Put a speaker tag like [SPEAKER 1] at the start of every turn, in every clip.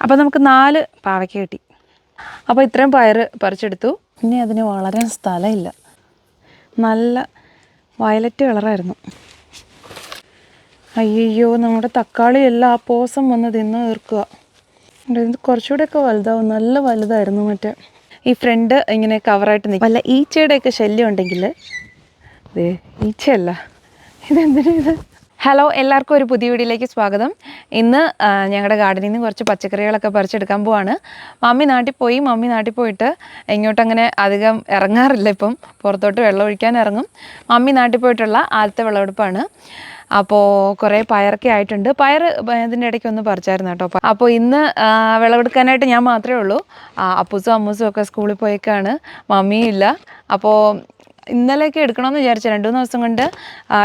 [SPEAKER 1] അപ്പോൾ നമുക്ക് 4 പാവയ്ക്ക കിട്ടി. അപ്പോൾ ഇത്രയും പയർ പറിച്ചെടുത്തു. പിന്നെ അതിന് വളരാൻ സ്ഥലമില്ല. നല്ല വയലറ്റ് കളറായിരുന്നു. അയ്യോ, നമ്മുടെ തക്കാളി എല്ലാം ആ പോസം വന്ന് തിന്ന് തീർക്കുക. ഇത് കുറച്ചുകൂടെയൊക്കെ വലുതാവും. നല്ല വലുതായിരുന്നു. മറ്റേ ഈ ഫ്രണ്ട് ഇങ്ങനെ കവറായിട്ട് നിൽക്കും. വല്ല ഈച്ചയുടെയൊക്കെ ശല്യം ഉണ്ടെങ്കിൽ ഈച്ചയല്ല, ഇതെന്തിനാ ഇത്? ഹലോ, എല്ലാവർക്കും ഒരു പുതിയ വീഡിയോയിലേക്ക് സ്വാഗതം. ഇന്ന് ഞങ്ങളുടെ ഗാർഡനിൽ നിന്ന് കുറച്ച് പച്ചക്കറികളൊക്കെ പറിച്ചെടുക്കാൻ പോവാണ്. മമ്മി നാട്ടിൽ പോയിട്ട് ഇങ്ങോട്ടങ്ങനെ അധികം ഇറങ്ങാറില്ല. ഇപ്പം പുറത്തോട്ട് വെള്ളം ഒഴിക്കാൻ ഇറങ്ങും. മമ്മി നാട്ടിൽ പോയിട്ടുള്ള ആദ്യത്തെ വിളവെടുപ്പാണ്. അപ്പോൾ കുറേ പയറൊക്കെ ആയിട്ടുണ്ട്. പയർ ഇതിൻ്റെ ഇടയ്ക്ക് ഒന്ന് പറിച്ചായിരുന്നു കേട്ടോ. അപ്പോൾ ഇന്ന് വിളവെടുക്കാനായിട്ട് ഞാൻ മാത്രമേ ഉള്ളൂ. അപ്പൂസും അമ്മൂസും ഒക്കെ സ്കൂളിൽ പോയേക്കാണ്. മമ്മിയും ഇല്ല. അപ്പോൾ ഇന്നലെയൊക്കെ എടുക്കണമെന്ന് വിചാരിച്ചു. 2-3 ദിവസം കൊണ്ട്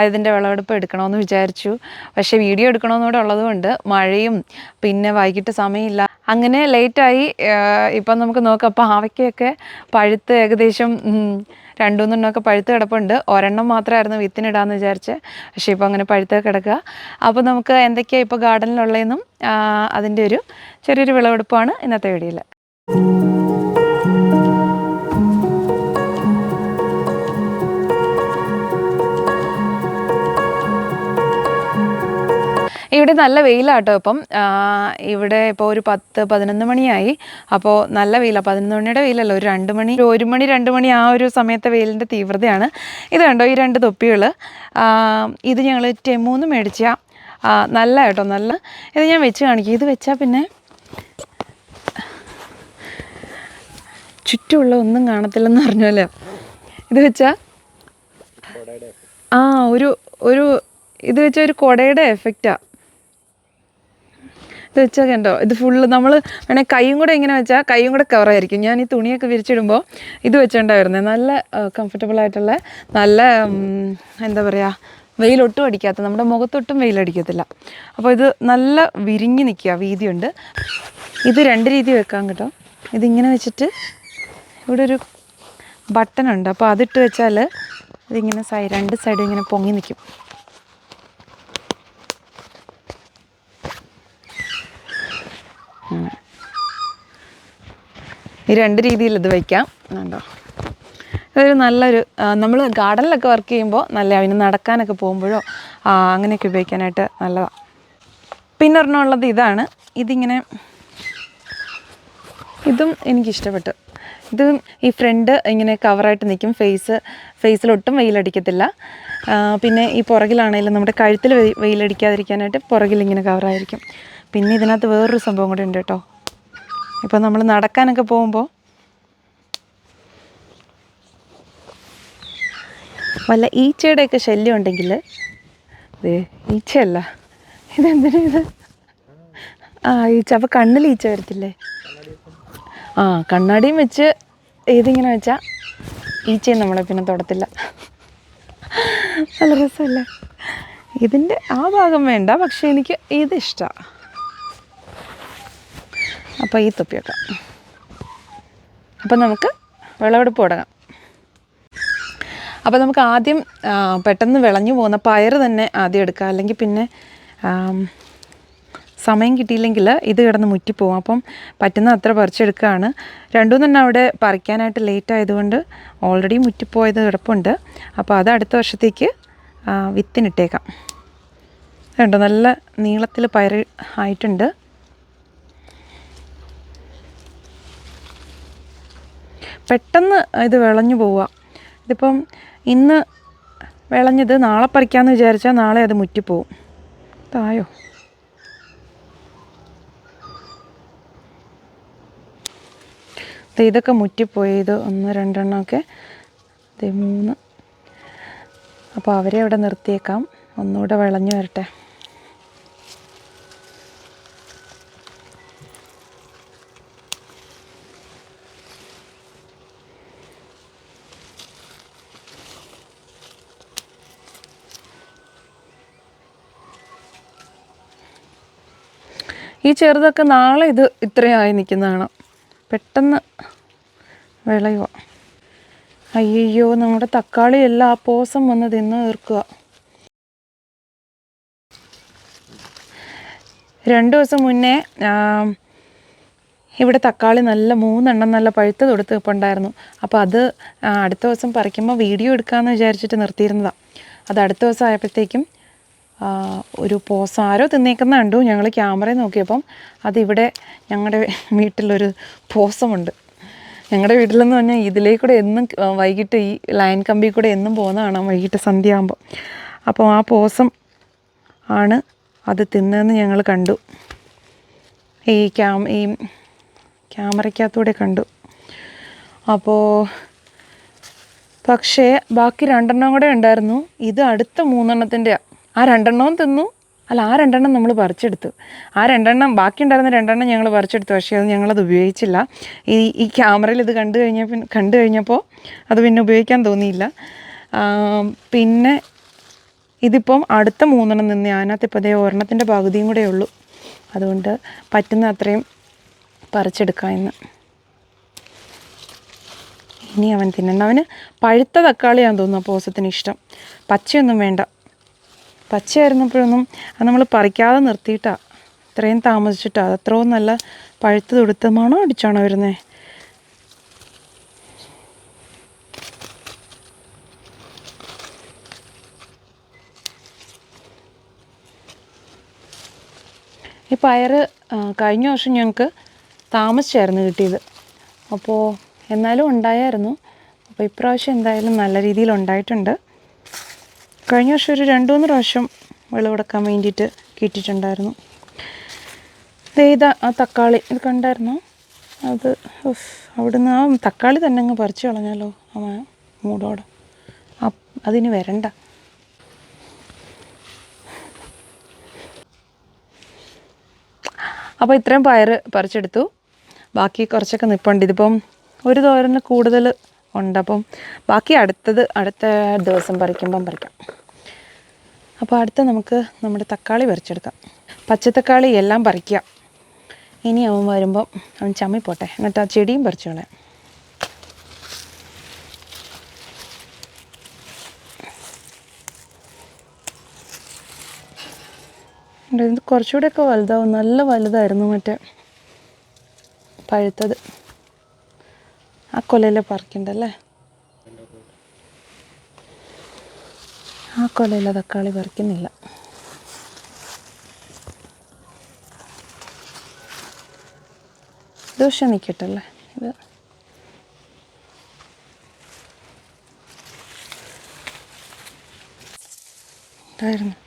[SPEAKER 1] ഇതിൻ്റെ വിളവെടുപ്പ് എടുക്കണമെന്ന് വിചാരിച്ചു. പക്ഷേ വീഡിയോ എടുക്കണമെന്നൂടെ ഉള്ളതുകൊണ്ട് മഴയും പിന്നെ വൈകിട്ട് സമയമില്ല, അങ്ങനെ ലേറ്റായി. ഇപ്പം നമുക്ക് നോക്കാം. അപ്പോൾ പാവയ്ക്കൊക്കെ പഴുത്ത് ഏകദേശം 2-3 എണ്ണമൊക്കെ പഴുത്ത് കിടപ്പുണ്ട്. ഒരെണ്ണം മാത്രമായിരുന്നു വിത്തിനിടാമെന്ന് വിചാരിച്ച്. പക്ഷേ ഇപ്പോൾ അങ്ങനെ പഴുത്ത് കിടക്കുക. അപ്പോൾ നമുക്ക് എന്തൊക്കെയാണ് ഇപ്പോൾ ഗാർഡനിലുള്ളതെന്നും അതിൻ്റെ ഒരു ചെറിയൊരു വിളവെടുപ്പാണ് ഇന്നത്തെ വീഡിയോയിൽ. ഇവിടെ നല്ല വെയിലാട്ടോ ഇപ്പം. ഇവിടെ ഇപ്പോൾ ഒരു 10-11 മണിയായി. അപ്പോൾ നല്ല വെയിലാണ്. 11 മണിയുടെ വെയിലല്ല, ഒരു 2 മണി, 1 മണി 2 മണി ആ ഒരു സമയത്തെ വെയിലിൻ്റെ തീവ്രതയാണ്. ഇത് കണ്ടോ, ഈ 2 തൊപ്പികൾ. ഇത് ഞങ്ങൾ ടെമൂന്ന് മേടിച്ച നല്ല കേട്ടോ, നല്ല. ഇത് ഞാൻ വെച്ച് കാണിക്കും. ഇത് വെച്ചാൽ പിന്നെ ചുറ്റുമുള്ള ഒന്നും കാണത്തില്ലെന്ന് പറഞ്ഞല്ലോ. ഇത് വെച്ചാൽ ഒരു ഇത് വെച്ചാൽ ഒരു കുടയുടെ എഫക്റ്റാണ്. ഇത് വെച്ചാൽ കണ്ടോ, ഇത് ഫുള്ള് നമ്മൾ വേണേൽ കൈയും കൂടെ ഇങ്ങനെ വെച്ചാൽ കൈയും കൂടെ കവറായിരിക്കും. ഞാൻ ഈ തുണിയൊക്കെ വിരിച്ചിടുമ്പോൾ ഇത് വെച്ചുകൊണ്ടായിരുന്നത്. നല്ല കംഫർട്ടബിളായിട്ടുള്ള, നല്ല എന്താ പറയുക, വെയിലൊട്ടും അടിക്കാത്ത, നമ്മുടെ മുഖത്തൊട്ടും വെയിലടിക്കത്തില്ല. അപ്പോൾ ഇത് നല്ല വിരിഞ്ഞ് നിൽക്കുക, വീതിയുണ്ട്. ഇത് 2 രീതി വെക്കാം കേട്ടോ. ഇതിങ്ങനെ വെച്ചിട്ട് ഇവിടെ ഒരു ബട്ടണുണ്ട്. അപ്പോൾ അതിട്ട് വെച്ചാൽ ഇതിങ്ങനെ 2 സൈഡും ഇങ്ങനെ പൊങ്ങി നിൽക്കും. ഈ 2 രീതിയിൽ ഇത് വയ്ക്കാം. കണ്ടോ, ഇതൊരു നല്ലൊരു, നമ്മൾ ഗാർഡനിലൊക്കെ വർക്ക് ചെയ്യുമ്പോൾ നല്ല, അതിന് നടക്കാനൊക്കെ പോകുമ്പോഴോ അങ്ങനെയൊക്കെ ഉപയോഗിക്കാനായിട്ട് നല്ലതാണ്. പിന്നെ ഒരെണ്ണമുള്ളത് ഇതാണ്. ഇതിങ്ങനെ, ഇതും എനിക്കിഷ്ടപ്പെട്ടു. ഇത് ഈ ഫ്രണ്ട് ഇങ്ങനെ കവറായിട്ട് നിൽക്കും. ഫേസിലൊട്ടും വെയിലടിക്കത്തില്ല. പിന്നെ ഈ പുറകിലാണെങ്കിലും നമ്മുടെ കഴുത്തിൽ വെയിലടിക്കാതിരിക്കാനായിട്ട് പുറകിലിങ്ങനെ കവറായിരിക്കും. പിന്നെ ഇതിനകത്ത് വേറൊരു സംഭവം കൂടി ഉണ്ട് കേട്ടോ. ഇപ്പോൾ നമ്മൾ നടക്കാനൊക്കെ പോകുമ്പോൾ വല്ല ഈച്ചയുടെയൊക്കെ ശല്യം ഉണ്ടെങ്കിൽ, ഈച്ചയല്ല, ഇതെന്തിനാ ഇത്? ഈച്ച. അപ്പോൾ കണ്ണിൽ ഈച്ച വരത്തില്ലേ? കണ്ണാടിയും വെച്ച് ഇതിങ്ങനെ വെച്ചാൽ ഈച്ചയും നമ്മളെ പിന്നെ തൊടത്തില്ല. നല്ല രസമല്ലേ? ഇതിൻ്റെ ആ ഭാഗം വേണ്ട, പക്ഷേ എനിക്ക് ഇതിഷ്ടമാണ്. അപ്പോൾ ഈ തൊപ്പി വെക്കാം. അപ്പം നമുക്ക് വിളവെടുപ്പ് തുടങ്ങാം. അപ്പോൾ നമുക്ക് ആദ്യം പെട്ടെന്ന് വിളഞ്ഞു പോകുന്ന പയർ തന്നെ ആദ്യം എടുക്കാം. അല്ലെങ്കിൽ പിന്നെ സമയം കിട്ടിയില്ലെങ്കിൽ ഇത് കിടന്ന് മുറ്റിപ്പോവും. അപ്പം പറ്റുന്ന അത്ര പറിച്ചെടുക്കുകയാണ്. 2-3 എണ്ണം അവിടെ പറിക്കാനായിട്ട് ലേറ്റ് ആയതുകൊണ്ട് ഓൾറെഡി മുറ്റിപ്പോയത് കിടപ്പുണ്ട്. അപ്പോൾ അത് അടുത്ത വർഷത്തേക്ക് വിത്തിനിട്ടേക്കാം. കണ്ടോ, നല്ല നീളത്തിൽ പയർ ആയിട്ടുണ്ട്. പെട്ടെന്ന് ഇത് വിളഞ്ഞു പോവുക. ഇതിപ്പം ഇന്ന് വിളഞ്ഞത് നാളെ പറിക്കാമെന്ന് വിചാരിച്ചാൽ നാളെ അത് മുറ്റിപ്പോവും. തായോ, ഇതൊക്കെ മുറ്റിപ്പോയി. ഇത് 1-2 എണ്ണമൊക്കെ, 3. അപ്പോൾ അവരെ അവിടെ നിർത്തിയേക്കാം, ഒന്നുകൂടെ വിളഞ്ഞു വരട്ടെ. ഈ ചെറുതൊക്കെ നാളെ ഇത് ഇത്രയായി നിൽക്കുന്നതാണ്. പെട്ടെന്ന് വിളയുക. അയ്യോ, നമ്മുടെ തക്കാളി എല്ലാം ആ പോസം വന്ന് തിന്ന് തീർക്കുക. 2 ദിവസം മുന്നേ ഇവിടെ തക്കാളി നല്ല 3 എണ്ണം നല്ല പഴുത്ത് തൊടുത്ത് ഉണ്ടായിരുന്നു. അപ്പോൾ അത് അടുത്ത ദിവസം പറിക്കുമ്പോൾ വീഡിയോ എടുക്കാമെന്ന് വിചാരിച്ചിട്ട് നിർത്തിയിരുന്നതാണ്. അത് അടുത്ത ദിവസം ആയപ്പോഴത്തേക്കും ഒരു ആരോ തിന്നേക്കുന്ന കണ്ടു. ഞങ്ങൾ ക്യാമറയിൽ നോക്കിയപ്പം അതിവിടെ ഞങ്ങളുടെ വീട്ടിലൊരു പോസമുണ്ട്. ഞങ്ങളുടെ വീട്ടിലെന്ന് പറഞ്ഞാൽ ഇതിലേക്കൂടെ എന്നും വൈകിട്ട് ഈ ലൈൻ കമ്പി കൂടെ എന്നും പോകുന്ന കാണാം വൈകിട്ട് സന്ധ്യ ആകുമ്പോൾ. അപ്പോൾ ആ പോസം ആണ് അത് തിന്നതെന്ന് ഞങ്ങൾ കണ്ടു. ഈ ക്യാമറയ്ക്കകത്തൂടെ കണ്ടു. അപ്പോൾ പക്ഷേ ബാക്കി 2 എണ്ണം കൂടെ ഉണ്ടായിരുന്നു. ഇത് അടുത്ത 3 എണ്ണത്തിൻ്റെയാണ്. ആ 2 എണ്ണവും തിന്നു. ആ 2 എണ്ണം നമ്മൾ പറിച്ചെടുത്തു. ആ 2 എണ്ണം ബാക്കി ഉണ്ടായിരുന്ന 2 എണ്ണം ഞങ്ങൾ പറിച്ചെടുത്തു. പക്ഷേ അത് ഞങ്ങളത് ഉപയോഗിച്ചില്ല. ഈ ക്യാമറയിൽ ഇത് കണ്ടു കഴിഞ്ഞപ്പോൾ അത് പിന്നെ ഉപയോഗിക്കാൻ തോന്നിയില്ല. പിന്നെ ഇതിപ്പം അടുത്ത 3 എണ്ണം നിന്ന് അതിനകത്ത് ഇപ്പോൾ അതേ ഒരെണ്ണത്തിൻ്റെ പകുതിയും കൂടെ ഉള്ളൂ. അതുകൊണ്ട് പറ്റുന്ന അത്രയും പറിച്ചെടുക്കാം ഇന്ന്. ഇനി അവൻ തിന്നണ്ട. അവന് പഴുത്ത തക്കാളിയാന്ന് തോന്നുന്നു പോസത്തിന് ഇഷ്ടം. പച്ചയൊന്നും വേണ്ട. പച്ചയായിരുന്നപ്പോഴൊന്നും അത് നമ്മൾ പറിക്കാതെ നിർത്തിയിട്ടാണ്, ഇത്രയും താമസിച്ചിട്ടാണ്. അത് അത്രയും നല്ല പഴുത്ത് തൊടുത്ത് മണം അടിച്ചാണോ വരുന്നത്. ഈ പയർ കഴിഞ്ഞ വർഷം ഞങ്ങൾക്ക് താമസിച്ചായിരുന്നു കിട്ടിയത്. അപ്പോൾ എന്നാലും ഉണ്ടായിരുന്നു. അപ്പോൾ ഇപ്രാവശ്യം എന്തായാലും നല്ല രീതിയിൽ ഉണ്ടായിട്ടുണ്ട്. കഴിഞ്ഞ വർഷം ഒരു 2-3 പ്രാവശ്യം വിളവെടുക്കാൻ വേണ്ടിയിട്ട് കിട്ടിയിട്ടുണ്ടായിരുന്നു. ഇതാ ആ തക്കാളി ഇത് കണ്ടായിരുന്നോ? അത് അവിടുന്ന് ആ തക്കാളി തന്നെ അങ്ങ് പറിച്ചു കളഞ്ഞാലോ ആ മൂടോടെ. അതിന് വരണ്ട. അപ്പോൾ ഇത്രയും പയർ പറിച്ചെടുത്തു. ബാക്കി കുറച്ചൊക്കെ നിൽപ്പുണ്ട്. ഇതിപ്പം ഒരു തോരന് കൂടുതൽ ഉണ്ട്. അപ്പം ബാക്കി അടുത്ത ദിവസം പറിക്കുമ്പം പറിക്കാം. അപ്പോൾ നമുക്ക് നമ്മുടെ തക്കാളി പറിച്ചെടുക്കാം. പച്ചത്തക്കാളി എല്ലാം പറിക്കുക. ഇനി അവൻ വരുമ്പം അവൻ ചമ്മിപ്പോട്ടെ, എന്നിട്ട് ആ ചെടിയും പറിച്ചു കളയാം. ഇത് കുറച്ചുകൂടെയൊക്കെ വലുതാവും. നല്ല വലുതായിരുന്നു മറ്റേ പഴുത്തത്. ആ കൊലയിൽ പറിക്കണ്ടല്ലേ? ആ കൊലയിൽ തക്കാളി പറിക്കുന്നില്ല. ദോശ നിൽക്കട്ടല്ലേ ഇത്. ഇതായിരുന്നു.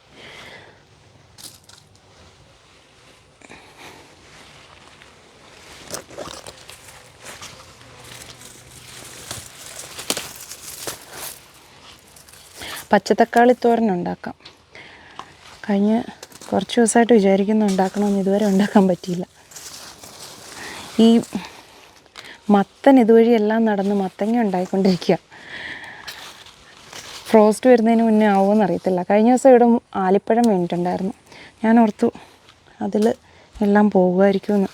[SPEAKER 1] പച്ചത്തക്കാളി തോരൻ ഉണ്ടാക്കാം. കഴിഞ്ഞ കുറച്ച് ദിവസമായിട്ട് വിചാരിക്കുന്നു ഉണ്ടാക്കണമെന്ന്, ഇതുവരെ ഉണ്ടാക്കാൻ പറ്റിയില്ല. ഈ മത്തൻ ഇതുവഴി എല്ലാം നടന്ന് മത്തങ്ങ ഉണ്ടായിക്കൊണ്ടിരിക്കുക. ഫ്രോസ്റ്റ് വരുന്നതിന് മുന്നേ ആവുമെന്ന് അറിയത്തില്ല. കഴിഞ്ഞ ദിവസം ഇവിടെ ആലിപ്പഴം വീണിട്ടുണ്ടായിരുന്നു. ഞാൻ ഓർത്തു അതിൽ എല്ലാം പോകുമായിരിക്കുമെന്ന്.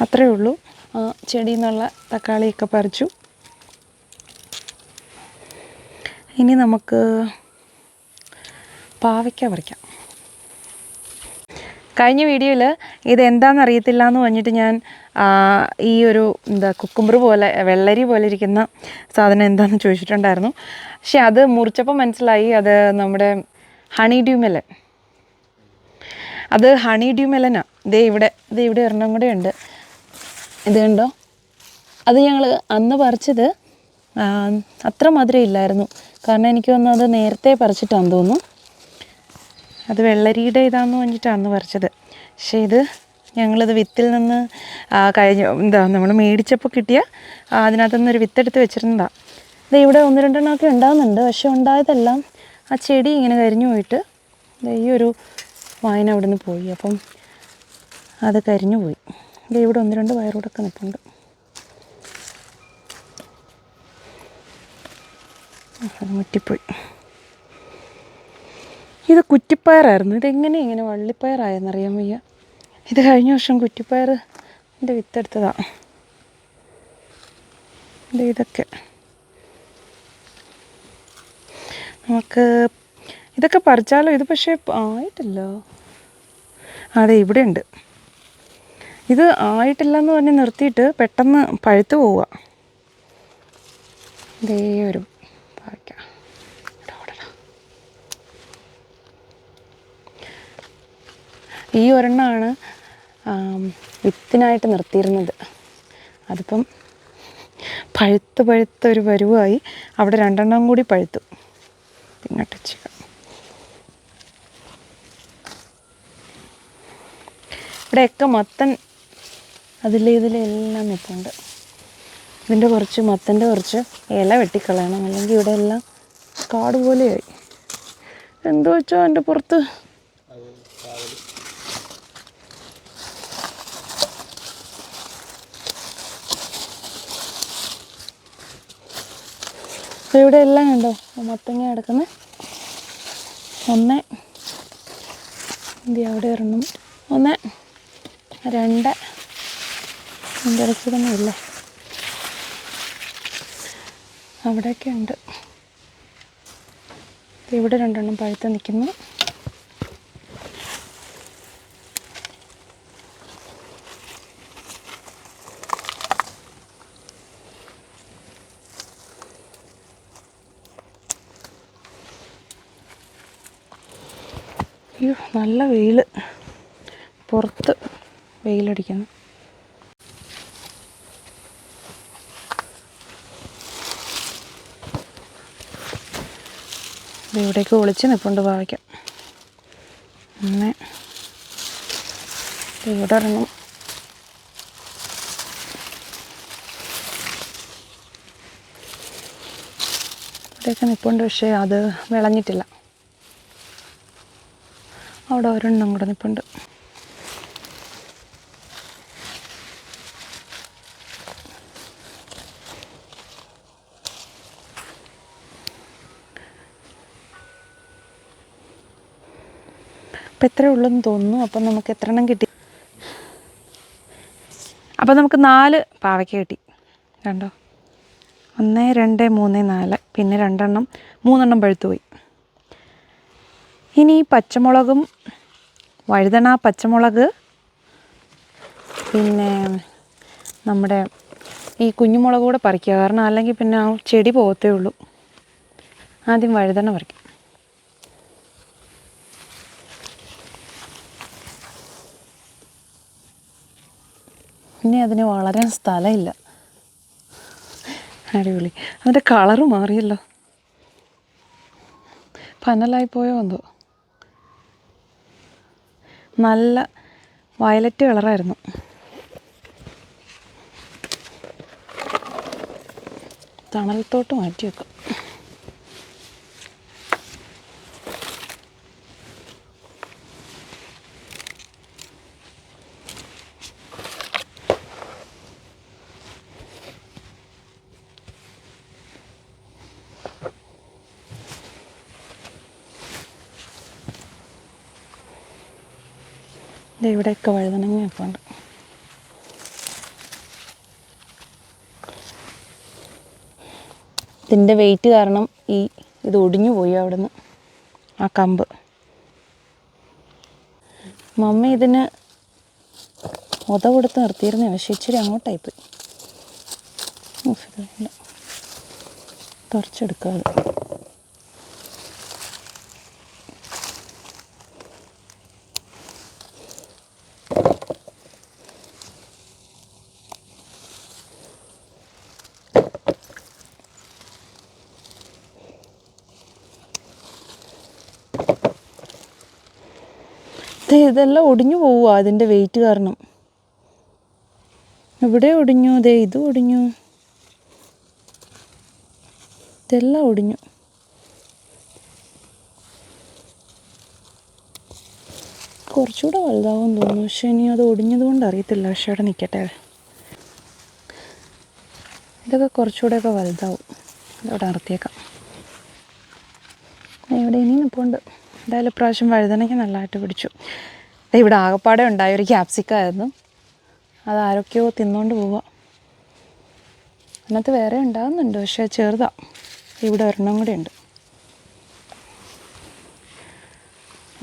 [SPEAKER 1] അത്രയേ ഉള്ളൂ. ചെടിയിൽ നിന്നുള്ള തക്കാളിയൊക്കെ പറിച്ചു. ഇനി നമുക്ക് പാവയ്ക്ക പറിക്കാം. കഴിഞ്ഞ വീഡിയോയിൽ ഇതെന്താണെന്ന് അറിയത്തില്ല എന്ന് പറഞ്ഞിട്ട് ഞാൻ ഈ ഒരു കുക്കുംബർ പോലെ വെള്ളരി പോലെ ഇരിക്കുന്ന സാധനം എന്താണെന്ന് ചോദിച്ചിട്ടുണ്ടായിരുന്നു. പക്ഷെ അത് മുറിച്ചപ്പോൾ മനസ്സിലായി അത് നമ്മുടെ ഹണി ഡ്യൂ മെലൻ. അത് ഹണി ഡ്യൂ മെലനാണ്. ദേ ഇവിടെ ഒരെണ്ണം കൂടെ ഉണ്ട്. ഇത് കണ്ടോ? അത് ഞങ്ങൾ അന്ന് പറിച്ചത് അത്ര മധുരം ഇല്ലായിരുന്നു. കാരണം എനിക്ക് തോന്നുന്നു അത് നേരത്തെ പറിച്ചിട്ടാണെന്ന് തോന്നുന്നു. അത് വെള്ളരിയുടെ ഇതാണെന്ന് പറഞ്ഞിട്ടാണ് അന്ന് പറിച്ചത്. പക്ഷേ ഇത് ഞങ്ങളിത് വിത്തിൽ നിന്ന് നമ്മൾ മേടിച്ചപ്പോൾ കിട്ടിയ അതിനകത്തുനിന്നൊരു വിത്തെടുത്ത് വെച്ചിരുന്നതാണ്. ഇത് ഇവിടെ 1-2 എണ്ണമൊക്കെ ഉണ്ടാകുന്നുണ്ട്. പക്ഷെ ഉണ്ടായതെല്ലാം ആ ചെടി ഇങ്ങനെ കരിഞ്ഞു പോയിട്ട് ഈ ഒരു വായന അവിടെ നിന്ന് പോയി. അപ്പം അത് കരിഞ്ഞു പോയി. ഇവിടെ 1-2 പയറൂടൊക്കെ നിൽപ്പുണ്ട്. അത് മുറ്റിപ്പോയി. ഇത് കുറ്റിപ്പയറായിരുന്നു. ഇങ്ങനെ വള്ളിപ്പയറായെന്നറിയാൻ വയ്യ. ഇത് കഴിഞ്ഞ വർഷം കുറ്റിപ്പയറിൻ്റെ വിത്തെടുത്തതാണ്. ഇതൊക്കെ നമുക്ക് ഇതൊക്കെ പറിച്ചാലോ? ഇത് പക്ഷേ ആയിട്ടില്ല. അതെ, ഇവിടെ ഉണ്ട്. ഇത് ആയിട്ടില്ലെന്ന് പറഞ്ഞ് നിർത്തിയിട്ട് പെട്ടെന്ന് പഴുത്ത് പോവുക. ഇതേ ഒരു പാവയ്ക്ക. ഈ ഒരെണ്ണമാണ് വിത്തിനായിട്ട് നിർത്തിയിരുന്നത്. അതിപ്പം പഴുത്തൊരു പരുവായി. അവിടെ 2 കൂടി പഴുത്തു. ഇങ്ങോട്ട് ചെയ്യാം. ഇവിടെയൊക്കെ മത്തൻ ഇതിലെല്ലാം നിൽപ്പുണ്ട്. ഇതിൻ്റെ കുറച്ച് മത്തൻ്റെ കുറച്ച് ഇല വെട്ടിക്കളയണം, അല്ലെങ്കിൽ ഇവിടെ എല്ലാം കാട് പോലെയായി. എന്തോ വെച്ചോ എൻ്റെ പുറത്ത്. ഇവിടെ എല്ലാം കണ്ടോ മത്തങ്ങ കിടക്കുന്നത്. അവിടെ ഒരെണ്ണം, 1, 2 എൻ്റെ ഇടയ്ക്ക് തന്നെ ഇല്ലേ, അവിടെയൊക്കെ ഉണ്ട്. ഇവിടെ 2 പഴുത്ത് നിൽക്കുന്നു. അയ്യോ, നല്ല വെയിൽ, പുറത്ത് വെയിലടിക്കുന്നു. ഇവിടേക്ക് ഒളിച്ച് നിൽപ്പുണ്ട് പാവയ്ക്ക. അങ്ങനെ ഇവിടെ ഒരെണ്ണം. ഇവിടെയൊക്കെ നിൽപ്പുണ്ട്, പക്ഷേ അത് വിളഞ്ഞിട്ടില്ല. അവിടെ ഒരെണ്ണം കൂടെ നിൽപ്പുണ്ട്. അപ്പം എത്രയേ ഉള്ളൂന്ന് തോന്നുന്നു. അപ്പം നമുക്ക് എത്ര എണ്ണം കിട്ടി? അപ്പം നമുക്ക് 4 പാവയ്ക്ക കിട്ടി. കണ്ടോ, 1, 2, 3, 4. പിന്നെ 2, 3 പഴുത്തുപോയി. ഇനി പച്ചമുളകും വഴുതന, പച്ചമുളക്, പിന്നെ നമ്മുടെ ഈ കുഞ്ഞുമുളക് കൂടെ പറിക്കുക. കാരണം അല്ലെങ്കിൽ പിന്നെ ആ ചെടി പോകത്തേ ഉള്ളൂ. ആദ്യം വഴുതന പറിക്കും. പിന്നെ അതിന് വളരാൻ സ്ഥലമില്ല. അടിപൊളി. അതിൻ്റെ കളറ് മാറിയല്ലോ, പനലായിപ്പോയോ എന്തോ. നല്ല വയലറ്റ് കളറായിരുന്നു. തണലത്തോട്ട് മാറ്റി വെക്കാം. ഇവിടെയൊക്കെ വഴുതനങ്ങ ഒക്കെ ഉണ്ട്. ഇതിൻ്റെ വെയിറ്റ് കാരണം ഇത് ഒടിഞ്ഞു പോയി അവിടുന്ന്, ആ കമ്പ്. മമ്മി ഇതിന് കൊടുത്ത് നിർത്തിയിരുന്നേ, പക്ഷേ ഇച്ചിരി അങ്ങോട്ടായിപ്പോയി. തുറച്ചെടുക്കാതെ. ഇതെല്ലാം ഒടിഞ്ഞു പോവുക അതിൻ്റെ വെയിറ്റ് കാരണം. ഇവിടെ ഒടിഞ്ഞു, ഇത് ഒടിഞ്ഞു, ഇതെല്ലാം ഒടിഞ്ഞു. കുറച്ചുകൂടെ വലുതാവും തോന്നുന്നു, പക്ഷെ ഇനി അത് ഒടിഞ്ഞത് കൊണ്ട് അറിയത്തില്ല. പക്ഷെ അവിടെ നിൽക്കട്ടെ. ഇതൊക്കെ കുറച്ചുകൂടെയൊക്കെ വലുതാവും. ഇതവിടെ നിർത്തിയേക്കാം. ഇവിടെ ഇനി നിൽപ്പുണ്ട്. എന്തായാലും ഇപ്രാവശ്യം വഴുതനയ്ക്ക് നല്ലതായിട്ട് പിടിച്ചു. ഇവിടെ ആകപ്പാടെ ഉണ്ടായൊരു ക്യാപ്സിക്കായിരുന്നു, അത് ആരൊക്കെയോ തിന്നുകൊണ്ട് പോവുക. അതിനകത്ത് വേറെ ഉണ്ടാകുന്നുണ്ട്, പക്ഷേ ചെറുതാ. ഇവിടെ ഒരെണ്ണം കൂടെ ഉണ്ട്.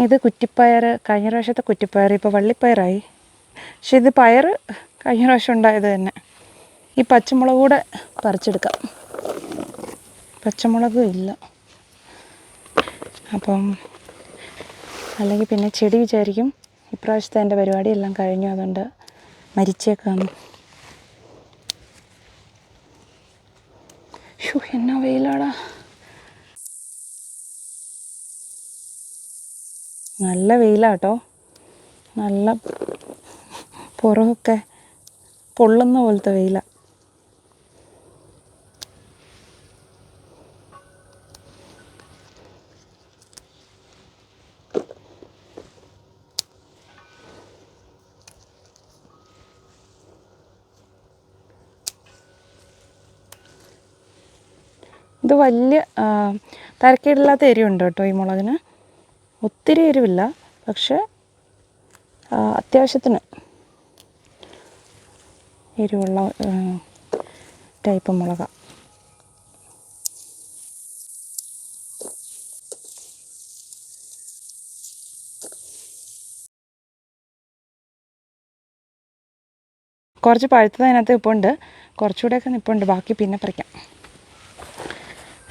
[SPEAKER 1] ഇത് കുറ്റിപ്പയർ, കഴിഞ്ഞ പ്രാവശ്യത്തെ കുറ്റിപ്പയർ ഇപ്പോൾ വള്ളിപ്പയറായി. പക്ഷെ ഇത് പയർ കഴിഞ്ഞ പ്രാവശ്യം ഉണ്ടായത് തന്നെ. ഈ പച്ചമുളക് കൂടെ പറിച്ചെടുക്കാം. പച്ചമുളകും ഇല്ല. അപ്പം അല്ലെങ്കിൽ പിന്നെ ചെടി വിചാരിക്കും ഇപ്രാവശ്യത്തെ എൻ്റെ പരിപാടിയെല്ലാം കഴിഞ്ഞു, അതുകൊണ്ട് മരിച്ചേക്കാന്ന്. ഷൂ, എന്നാ വെയിലാടാ. നല്ല വെയിലാട്ടോ. നല്ല പുറമൊക്കെ പൊള്ളുന്ന പോലത്തെ വെയിലാണ്. ഇത് വലിയ തരക്കേടില്ലാത്ത എരിവുണ്ട് കേട്ടോ ഈ മുളകിന്. ഒത്തിരി എരിവില്ല, പക്ഷെ അത്യാവശ്യത്തിന് എരിവുള്ള ടൈപ്പ് മുളകാണ്. കുറച്ച് പഴുത്തത് അതിനകത്ത് നിൽപ്പുണ്ട്, കുറച്ചുകൂടെയൊക്കെ നിൽപ്പുണ്ട്. ബാക്കി പിന്നെ പറിക്കാം.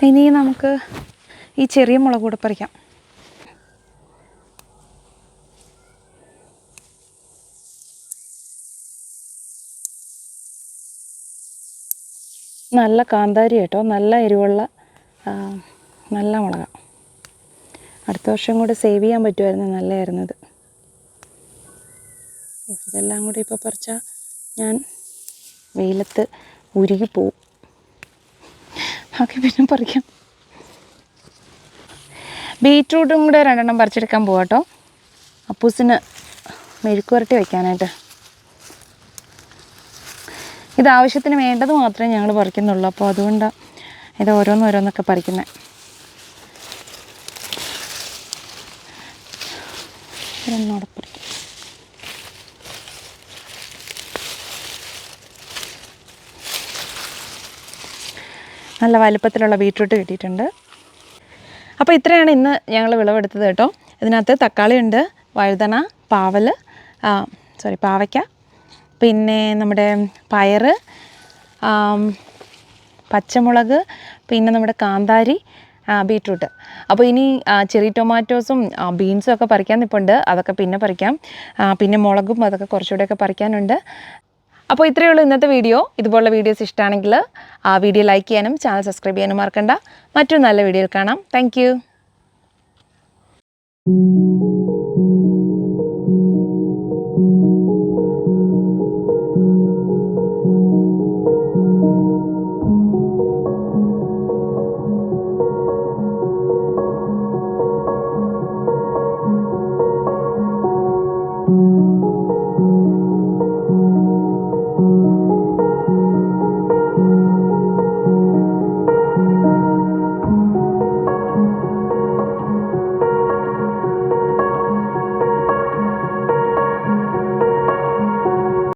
[SPEAKER 1] ഇനി നമുക്ക് ഈ ചെറിയ മുളക് കൂടെ പറിക്കാം. നല്ല കാന്താരി കേട്ടോ, നല്ല എരിവുള്ള നല്ല മുളകാണ്. അടുത്ത വർഷം കൂടെ സേവ് ചെയ്യാൻ പറ്റുമായിരുന്നു, നല്ലതായിരുന്നത്. ഇതെല്ലാം കൂടി ഇപ്പോൾ പറിച്ചാൽ ഞാൻ വെയിലത്ത് ഉരുകിപ്പോവും. ബാക്കി പിന്നെ പറിക്കാം. ബീറ്റ്റൂട്ടും കൂടെ 2 പറിച്ചെടുക്കാൻ പോവാം കേട്ടോ, അപ്പൂസിന് മെഴുക്കുവരട്ടി വയ്ക്കാനായിട്ട്. ഇത് ആവശ്യത്തിന് വേണ്ടത് മാത്രമേ ഞങ്ങൾ പറിക്കുന്നുള്ളൂ, അപ്പോൾ അതുകൊണ്ടാണ് ഇത് ഓരോന്നോരോന്നൊക്കെ പറിക്കുന്നത്. ഒരെണ്ണോടെ പറിക്കും. നല്ല വലുപ്പത്തിലുള്ള ബീറ്റ്റൂട്ട് കിട്ടിയിട്ടുണ്ട്. അപ്പോൾ ഇത്രയാണ് ഇന്ന് ഞങ്ങൾ വിളവെടുത്തത് കേട്ടോ. ഇതിനകത്ത് തക്കാളിയുണ്ട്, വഴുതന, പാവയ്ക്ക, പിന്നെ നമ്മുടെ പയർ, പച്ചമുളക്, പിന്നെ നമ്മുടെ കാന്താരി, ബീറ്റ്റൂട്ട്. അപ്പോൾ ഇനി ചെറി ടൊമാറ്റോസും ബീൻസും ഒക്കെ പറിക്കാൻ നിൽപ്പുണ്ട്, അതൊക്കെ പിന്നെ പറിക്കാം. പിന്നെ മുളകും അതൊക്കെ കുറച്ചുകൂടെയൊക്കെ പറിക്കാനുണ്ട്. അപ്പോൾ ഇത്രയേ ഉള്ളൂ ഇന്നത്തെ വീഡിയോ. ഇതുപോലുള്ള വീഡിയോസ് ഇഷ്ടമാണെങ്കിൽ വീഡിയോ ലൈക്ക് ചെയ്യാനും ചാനൽ സബ്സ്ക്രൈബ് ചെയ്യാനും മറക്കണ്ട. മറ്റൊരു നല്ല വീഡിയോയിൽ കാണാം. താങ്ക്